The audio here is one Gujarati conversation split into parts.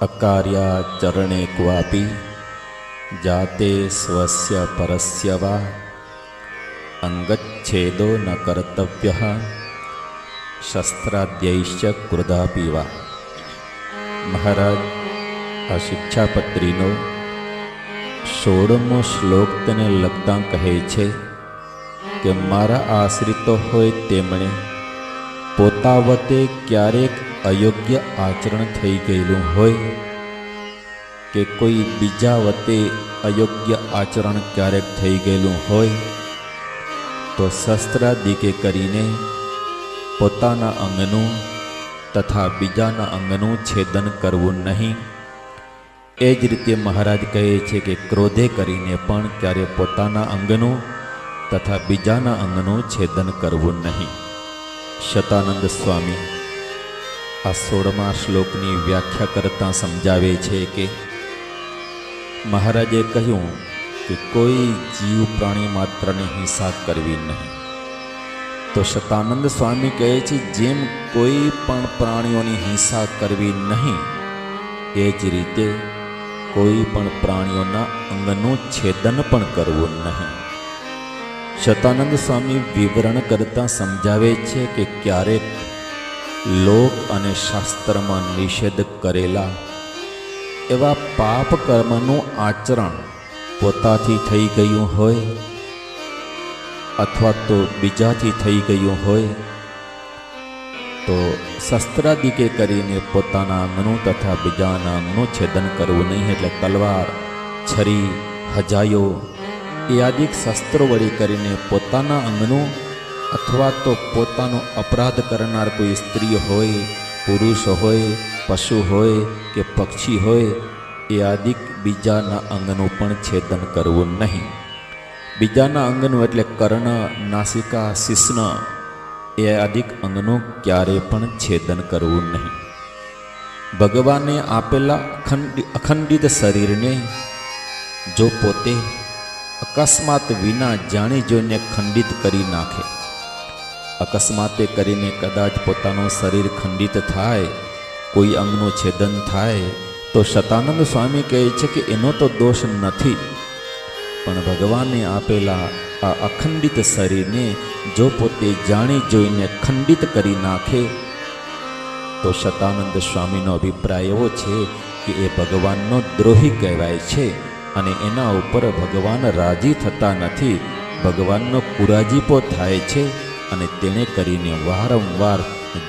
અકાર્યા ચરણે ક્વાપી જાતે સ્વસ્ય પરસ્ય વા અંગચ્છેદો ન કર્તવ્યઃ શસ્ત્રાદ્યૈશ્ચ ક્રુધાપી વા. મહારાજ આ શિક્ષાપત્રીનો 16મો શ્લોક તેને લગતા કહે છે કે મારા આશ્રિતો હોય તેમણે પોતા વતે ક્યારેક અયોગ્ય આચરણ થઈ ગયેલું હોય કે કોઈ બીજા વતે અયોગ્ય આચરણ ક્યારેક થઈ ગયેલું હોય તો શસ્ત્રાદિકે કરીને પોતાના અંગનું તથા બીજાના અંગનું છેદન કરવું નહીં. એ જ રીતે મહારાજ કહે છે કે ક્રોધે કરીને પણ ક્યારે પોતાના અંગનું તથા બીજાના અંગનું છેદન કરવું નહીં. શતાનંદ સ્વામી આ 16મા શ્લોકની વ્યાખ્યા કરતાં સમજાવે છે કે મહારાજે કહ્યું કે કોઈ જીવ પ્રાણી માત્રને હિંસા કરવી નહીં. તો શતાનંદ સ્વામી કહે છે જેમ કોઈ પણ પ્રાણીઓની હિંસા કરવી નહીં એ જ રીતે કોઈ પણ પ્રાણીઓના અંગનું છેદન પણ કરવું નહીં. શતાનંદ સ્વામી વિવરણ કરતાં સમજાવે છે કે ક્યારેક લોક અને શાસ્ત્રમાં નિષેધ કરેલા એવા પાપ કર્મનું આચરણ પોતાથી થઈ ગયું હોય અથવા તો બીજાથી થઈ ગયું હોય તો શસ્ત્રાદિકે કરીને પોતાના અંગનું તથા બીજાના અંગનું છેદન કરવું નહીં. એટલે તલવાર, છરી, હજાયો એ આદિક શસ્ત્રો વળી કરીને પોતાના અંગનું અથવા તો પોતાનો અપરાધ કરનાર કોઈ સ્ત્રી હોય, પુરુષ હોય, પશુ હોય કે પક્ષી હોય એ આદિક બીજાના અંગનું પણ છેદન કરવું નહીં. બીજાના અંગનું એટલે કર્ણ, નાસિકા, શિશ્ન એ આદિક અંગનું ક્યારે પણ છેદન કરવું નહીં. ભગવાને આપેલા અખંડિત શરીરને જો પોતે અકસ્માત વિના જાણી જોઈને ખંડિત કરી નાખે, અકસ્માતે કરીને કદાચ પોતાનું શરીર ખંડિત થાય, કોઈ અંગનું છેદન થાય તો શતાનંદ સ્વામી કહે છે કે એનો તો દોષ નથી, પણ ભગવાને આપેલા આ અખંડિત શરીરને જો પોતે જાણી જોઈને ખંડિત કરી નાખે તો શતાનંદ સ્વામીનો અભિપ્રાય એવો છે કે એ ભગવાનનો દ્રોહી કહેવાય છે અને એના ઉપર ભગવાન રાજી થતા નથી. ભગવાનનો કુરાજીપો થાય છે અને તેણે કરીને વારંવાર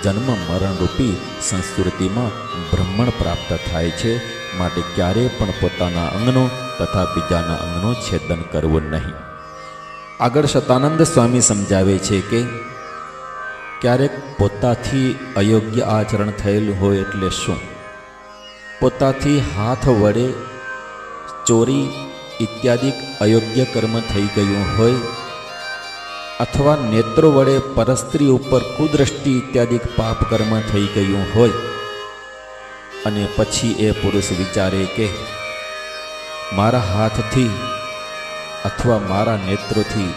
જન્મ મરણરૂપી સંસ્કૃતિમાં બ્રહ્મણ પ્રાપ્ત થાય છે. માટે ક્યારેય પણ પોતાના અંગનું તથા બીજાના અંગનું છેદન કરવું નહીં. આગળ શતાનંદ સ્વામી સમજાવે છે કે ક્યારેક પોતાથી અયોગ્ય આચરણ થયેલું હોય એટલે શું? પોતાથી હાથ વડે ચોરી ઇત્યાદિ અયોગ્ય કર્મ થઈ ગયું હોય અથવા નેત્રો વડે પરસ્ત્રી ઉપર કુદ્રષ્ટિ ઇત્યાદિ પાપ કર્મ થઈ ગયું હોય અને પછી એ પુરુષ વિચારે કે મારા હાથથી અથવા મારા નેત્રોથી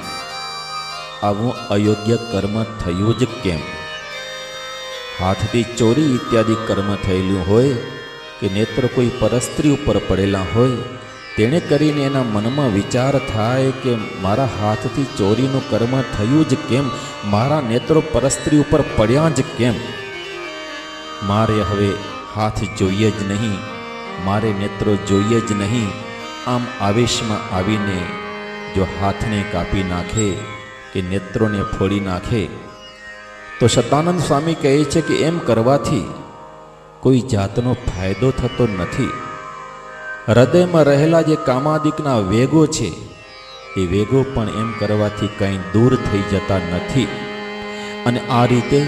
આવું અયોગ્ય કર્મ થયું જ કેમ? હાથથી ચોરી ઇત્યાદિ કર્મ થયેલું હોય કે નેત્ર કોઈ પરસ્ત્રી ઉપર પડેલા હોય, તેણે કરીને એના મનમાં વિચાર થાય કે મારા હાથથી ચોરીનું કર્મ થયું જ કેમ? મારા નેત્રો પરસ્ત્રી ઉપર પડ્યા જ કેમ? મારે હવે હાથ જોઈએ જ નહીં, મારે નેત્રો જોઈએ જ નહીં. આમ આવેશમાં આવીને જો હાથને કાપી નાખે કે નેત્રોને ફોડી નાખે તો શતાનંદ સ્વામી કહે છે કે એમ કરવાથી કોઈ જાતનો ફાયદો થતો નથી. હૃદયમાં રહેલા જે કામાદિકના વેગો છે એ વેગો પણ એમ કરવાથી કંઈ દૂર થઈ જતા નથી. અને આ રીતે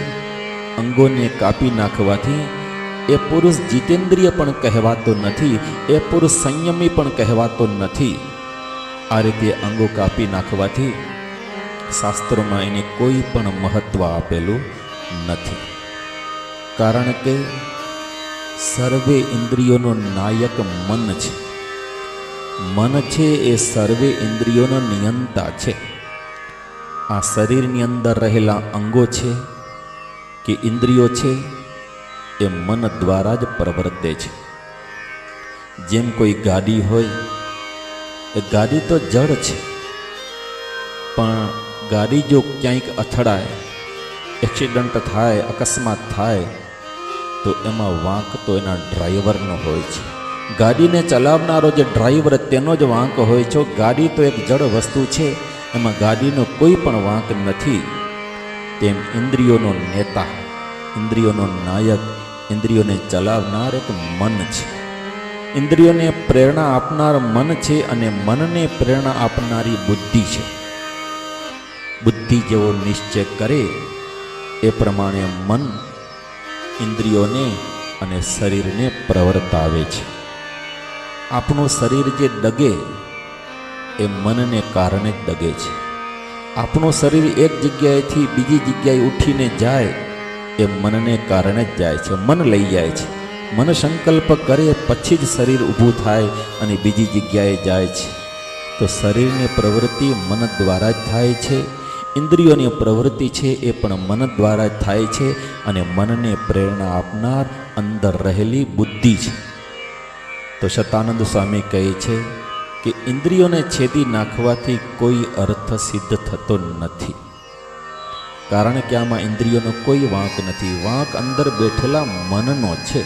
અંગોને કાપી નાખવાથી એ પુરુષ જીતેન્દ્રિય પણ કહેવાતો નથી, એ પુરુષ સંયમી પણ કહેવાતો નથી. આ રીતે અંગો કાપી નાખવાથી શાસ્ત્રોમાં એને કોઈ પણ મહત્વ આપેલું નથી. કારણ કે સર્વે ઇન્દ્રિયોનો નાયક મન છે. મન છે એ સર્વે ઇન્દ્રિયોનો નિયંતા છે. આ શરીરની અંદર રહેલા અંગો છે કે ઇન્દ્રિયો છે એ મન દ્વારા જ પ્રવર્તે છે. જેમ કોઈ ગાડી હોય, એ ગાડી તો જડ છે, પણ ગાડી જો ક્યાંક અથડાય, એક્સિડન્ટ થાય, અકસ્માત થાય, તો એમાં વાંક તો એના ડ્રાઈવરનો હોય છે. ગાડીને ચલાવનારો જે ડ્રાઈવર તેનો જ વાંક હોય છે. ગાડી તો એક જડ વસ્તુ છે, એમાં ગાડીનો કોઈ પણ વાંક નથી. તેમ ઇન્દ્રિયોનો નેતા, ઇન્દ્રિયોનો નાયક, ઇન્દ્રિયોને ચલાવનાર એક મન છે. ઇન્દ્રિયોને પ્રેરણા આપનાર મન છે અને મનને પ્રેરણા આપનારી બુદ્ધિ છે. બુદ્ધિ જેવો નિશ્ચય કરે એ પ્રમાણે મન ઇન્દ્રિયોને અને શરીરને પ્રવર્તાવે છે. આપણું શરીર જે ડગે એ મનને કારણે જ ડગે છે. આપણું શરીર એક જગ્યાએથી બીજી જગ્યાએ ઉઠીને જાય એ મનને કારણે જ જાય છે. મન લઈ જાય છે. મન સંકલ્પ કરે પછી જ શરીર ઊભું થાય અને બીજી જગ્યાએ જાય છે. તો શરીરની પ્રવૃત્તિ મન દ્વારા જ થાય છે. ઇન્દ્રિયોની પ્રવૃત્તિ છે એ પણ મન દ્વારા જ થાય છે અને મનને પ્રેરણા આપનાર અંદર રહેલી બુદ્ધિ છે. તો શતાનંદ સ્વામી કહે છે કે ઇન્દ્રિયોને છેદી નાખવાથી કોઈ અર્થ સિદ્ધ થતો નથી, કારણ કે આમાં ઇન્દ્રિયોનો કોઈ વાંક નથી. વાંક અંદર બેઠેલા મનનો છે.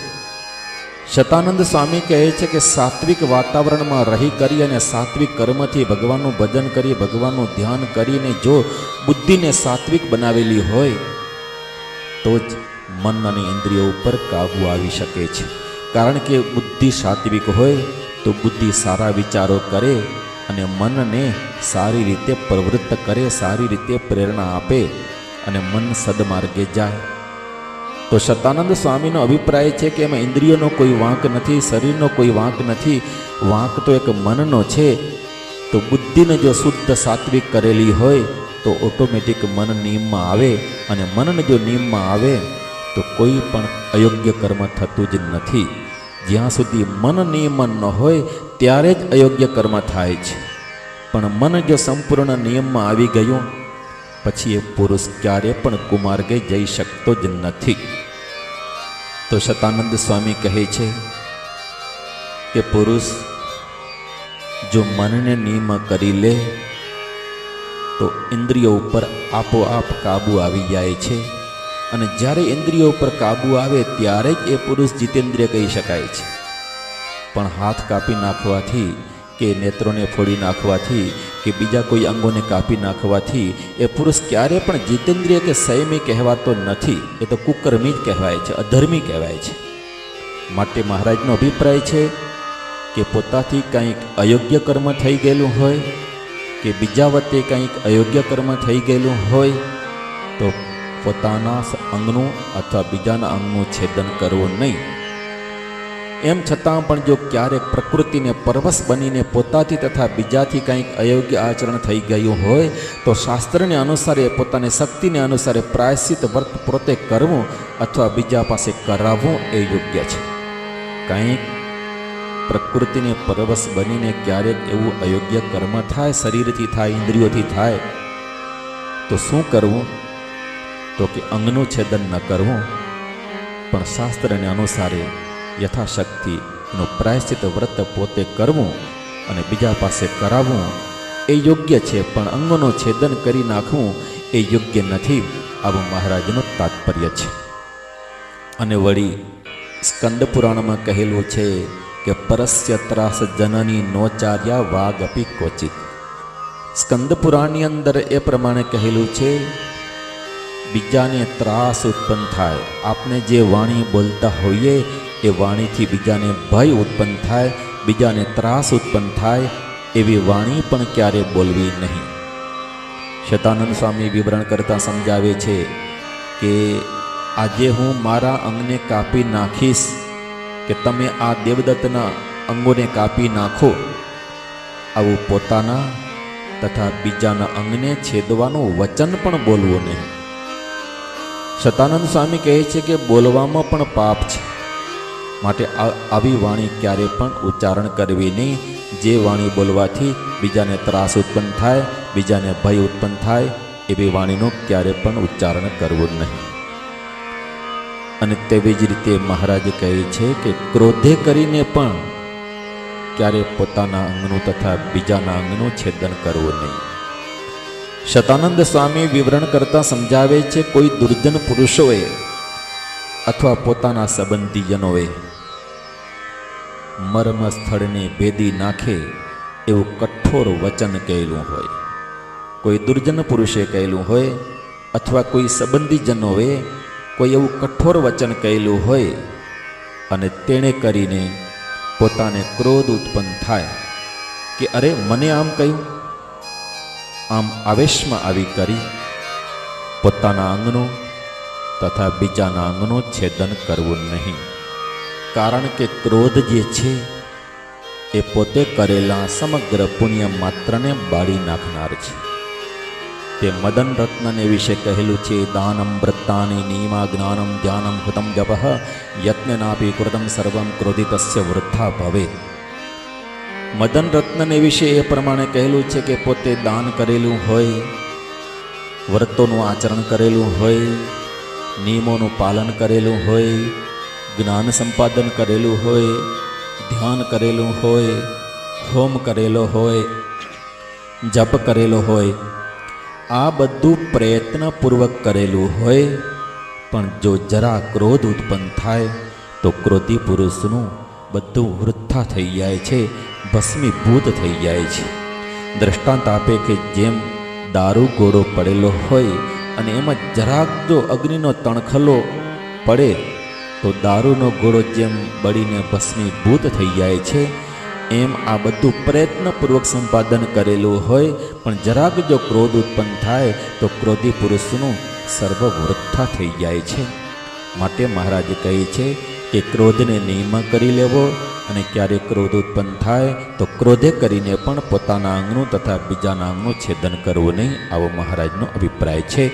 શતાનંદ સ્વામી કહે છે કે સાત્વિક વાતાવરણમાં રહી કરી અને સાત્વિક કર્મથી ભગવાનનું ભજન કરી, ભગવાનનું ધ્યાન કરીને જો બુદ્ધિને સાત્વિક બનાવેલી હોય તો જ મન અને ઇન્દ્રિયો ઉપર કાબુ આવી શકે છે. કારણ કે બુદ્ધિ સાત્વિક હોય તો બુદ્ધિ સારા વિચારો કરે અને મનને સારી રીતે પ્રવૃત્ત કરે, સારી રીતે પ્રેરણા આપે અને મન સદમાર્ગે જાય. તો શતાનંદ સ્વામીનો અભિપ્રાય છે કે એમાં ઇન્દ્રિયોનો કોઈ વાંક નથી, શરીરનો કોઈ વાંક નથી. વાંક તો એક મનનો છે. તો બુદ્ધિને જો શુદ્ધ સાત્વિક કરેલી હોય તો ઓટોમેટિક મન નિયમમાં આવે અને મનને જો નિયમમાં આવે તો કોઈ પણ અયોગ્ય કર્મ થતું જ નથી. જ્યાં સુધી મન નિયમન ન હોય ત્યારે જ અયોગ્ય કર્મ થાય છે. પણ મન જો સંપૂર્ણ નિયમમાં આવી ગયું પછી એ પુરુષ ક્યારે પણ કુમાર્ગે જઈ શકતો જ નથી. તો શતાનંદ સ્વામી કહે છે કે પુરુષ જો મનને નિયમ કરી લે તો ઇન્દ્રિયો ઉપર આપોઆપ કાબુ આવી જાય છે અને જ્યારે ઇન્દ્રિયો ઉપર કાબુ આવે ત્યારે જ એ પુરુષ જીતેન્દ્રિય કહી શકાય છે. પણ હાથ કાપી નાખવાથી કે નેત્રોને ફોડી નાખવાથી કે બીજા કોઈ અંગોને કાપી નાખવાથી એ પુરુષ ક્યારે પણ જીતેન્દ્રિય કે સંયમી કહેવાતો નથી. એ તો કુકર્મી જ કહેવાય છે, અધર્મી કહેવાય છે. માટે મહારાજનો અભિપ્રાય છે કે પોતાથી કંઈક અયોગ્ય કર્મ થઈ ગયેલું હોય કે બીજા વતે કંઈક અયોગ્ય કર્મ થઈ ગયેલું હોય તો પોતાના અંગનું અથવા બીજાના અંગનું છેદન કરવું નહીં. એમ છતાં પણ જો ક્યારેક પ્રકૃતિને પરવશ બનીને પોતાથી તથા બીજાથી કંઈક અયોગ્ય આચરણ થઈ ગયું હોય તો શાસ્ત્રને અનુસારે પોતાની શક્તિને અનુસારે પ્રાયશ્ચિત વર્ત પોતે કરવું અથવા બીજા પાસે કરાવવું એ યોગ્ય છે. કંઈક પ્રકૃતિને પરવશ બનીને ક્યારેક એવું અયોગ્ય કર્મ થાય, શરીરથી થાય, ઇન્દ્રિયોથી થાય, તો શું કરવું? તો કે અંગનું છેદન ન કરવું, પણ શાસ્ત્રને અનુસારે યથાશક્તિ એનું પ્રાયશ્ચિત વ્રત પોતે કરવું અને બીજા પાસે કરાવવું એ યોગ્ય છે. પણ અંગોનું છેદન કરી નાખવું એ યોગ્ય નથી. આવું મહારાજનું તાત્પર્ય છે. અને વળી સ્કંદ પુરાણમાં કહેલું છે કે પરસ્ય ત્રાસ જનની નોચાર્યા વાગ અપી ક્વચિત. સ્કંદ પુરાણની અંદર એ પ્રમાણે કહેલું છે બીજાને ત્રાસ ઉત્પન્ન થાય. આપણે જે વાણી બોલતા હોઈએ એ વાણીથી બીજાને ભય ઉત્પન્ન થાય, બીજાને ત્રાસ ઉત્પન્ન થાય એવી વાણી પણ ક્યારે બોલવી નહીં. શતાનંદ સ્વામી વિવરણ કરતાં સમજાવે છે કે આજે હું મારા અંગને કાપી નાખીશ કે તમે આ દેવદત્તના અંગોને કાપી નાખો, આવું પોતાના તથા બીજાના અંગને છેદવાનું વચન પણ બોલવું નહીં. શતાનંદ સ્વામી કહે છે કે બોલવામાં પણ પાપ છે. માટે આવી વાણી ક્યારે પણ ઉચ્ચારણ કરવી નહીં. જે વાણી બોલવાથી બીજાને ત્રાસ ઉત્પન્ન થાય, બીજાને ભય ઉત્પન્ન થાય એવી વાણીનું ક્યારે પણ ઉચ્ચારણ કરવું નહીં. અને તેવી જ રીતે મહારાજ કહે છે કે ક્રોધે કરીને પણ ક્યારે પોતાના અંગનું તથા બીજાના અંગનું છેદન કરવું નહીં. શતાનંદ સ્વામી વિવરણ કરતા સમજાવે છે, કોઈ દુર્જન પુરુષોએ અથવા પોતાના સંબંધીજનોએ મર્મ સ્થળને ભેદી નાખે એવું કઠોર વચન કહેલું હોય, કોઈ દુર્જન પુરુષે કહેલું હોય અથવા કોઈ સંબંધીજનોએ કોઈ એવું કઠોર વચન કહેલું હોય અને તેણે કરીને પોતાને ક્રોધ ઉત્પન્ન થાય કે અરે મને આમ કહ્યું, આમ આવેશમાં આવી કરી પોતાના અંગનું તથા બીજાના અંગનું છેદન કરવું નહીં. કારણ કે ક્રોધ જે છે એ પોતે કરેલા સમગ્ર પુણ્ય માત્રને બાળી નાખનાર છે. તે મદન રત્નને વિશે કહેલું છે, દાનમ વ્રતાની નિયમા જ્ઞાનમ ધ્યાનમ હુતમ જપઃ યત્નેનાપી કૃતમ સર્વમ ક્રોધિતસ્ય વૃથા ભવે. મદન રત્નને વિશે એ પ્રમાણે કહેલું છે કે પોતે દાન કરેલું હોય, વ્રતોનું આચરણ કરેલું હોય, નિયમોનું પાલન કરેલું હોય, જ્ઞાન સંપાદન કરેલું હોય, ધ્યાન કરેલું હોય, હોમ કરેલો હોય, જપ કરેલો હોય, આ બધું પ્રયત્નપૂર્વક કરેલું હોય, પણ જો જરા ક્રોધ ઉત્પન્ન થાય તો ક્રોધી પુરુષનું બધું વૃથા થઈ જાય છે, ભસ્મીભૂત થઈ જાય છે. દ્રષ્ટાંત આપે કે જેમ દારૂ ગોળો પડેલો હોય અને એમાં જરાક જો અગ્નિનો તણખલો પડે તો દારૂનો ગોળો જેમ બળીને ભસ્મીભૂત થઈ જાય છે, એમ આ બધું પ્રયત્નપૂર્વક સંપાદન કરેલું હોય પણ જરાક જો ક્રોધ ઉત્પન્ન થાય તો ક્રોધી પુરુષનું સર્વ વૃથા થઈ જાય છે. માટે મહારાજ કહે છે કે ક્રોધને નિયમ કરી લેવો અને ક્યારેક ક્રોધ ઉત્પન્ન થાય તો ક્રોધે કરીને પણ પોતાના અંગનું તથા બીજાના અંગનું છેદન કરવું નહીં, આવો મહારાજનો અભિપ્રાય છે.